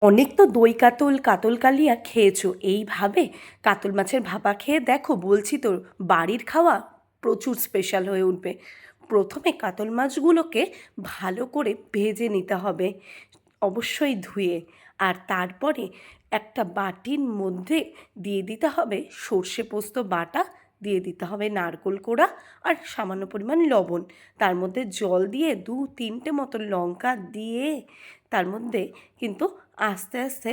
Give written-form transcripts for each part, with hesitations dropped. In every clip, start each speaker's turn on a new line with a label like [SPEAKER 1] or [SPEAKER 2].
[SPEAKER 1] অনেক তো দই কাতল কাতল কালিয়া খেয়েছো, এইভাবে কাতল মাছের ভাপা খেয়ে দেখো, বলছি তো বাড়ির খাওয়া প্রচুর স্পেশাল হয়ে উঠবে। প্রথমে কাতল মাছগুলোকে ভালো করে ভেজে নিতে হবে, অবশ্যই ধুয়ে। আর তারপরে একটা বাটির মধ্যে দিয়ে দিতে হবে সর্ষে পোস্ত বাটা, দিয়ে দিতে হবে নারকোল কোড়া আর সামান্য পরিমাণ লবণ। তার মধ্যে জল দিয়ে 2-3টে মতো লঙ্কা দিয়ে তার মধ্যে কিন্তু আস্তে আস্তে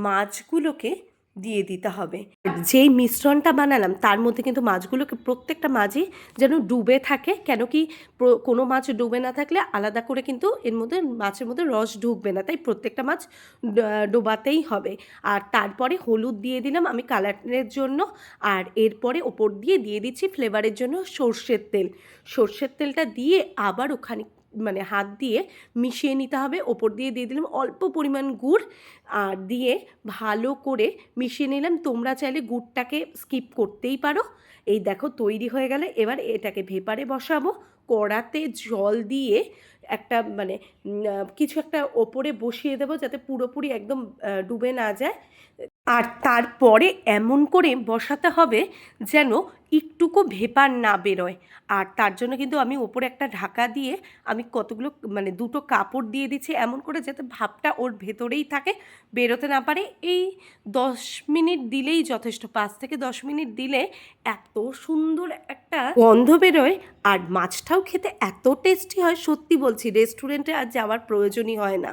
[SPEAKER 1] মাছগুলোকে দিয়ে দিতে হবে। যেই মিশ্রণটা বানালাম তার মধ্যে কিন্তু মাছগুলোকে, প্রত্যেকটা মাছই যেন ডুবে থাকে। কেন কি, কোনো মাছ ডুবে না থাকলে আলাদা করে কিন্তু এর মধ্যে মাছের মধ্যে রস ঢুকবে না, তাই প্রত্যেকটা মাছ ডোবাতেই হবে। আর তারপরে হলুদ দিয়ে দিলাম আমি কালারের জন্য, আর এরপরে ওপর দিয়ে দিয়ে দিচ্ছি ফ্লেভারের জন্য সর্ষের তেল। সর্ষের তেলটা দিয়ে আবার ওখানে মানে হাত দিয়ে মিশিয়ে নিতে হবে। ওপর দিয়ে দিয়ে দিলাম অল্প পরিমাণ গুড়, আর দিয়ে ভালো করে মিশিয়ে নিলাম। তোমরা চাইলে গুড়টাকে স্কিপ করতেই পারো। এই দেখো তৈরি হয়ে গেলে, এবার এটাকে ভেপারে বসাবো। কড়াতে জল দিয়ে একটা মানে কিছু একটা ওপরে বসিয়ে দেবো যাতে পুরোপুরি একদম ডুবে না যায়। আর তারপরে এমন করে বসাতে হবে যেন একটুকু ভেপার না বেরোয়। আর তার জন্য কিন্তু আমি ওপরে একটা ঢাকা দিয়ে আমি কতগুলো মানে 2টো কাপড় দিয়ে দিচ্ছি এমন করে যাতে ভাপটা ওর ভেতরেই থাকে, বেরোতে না পারে। এই 10 মিনিট দিলেই যথেষ্ট, 5 থেকে 10 মিনিট দিলে এত সুন্দর একটা গন্ধ বেরোয়। আর মাছটাও খেতে এত টেস্টি হয়, সত্যি বলছি, রেস্টুরেন্টে আর যাওয়ার প্রয়োজনই হয় না।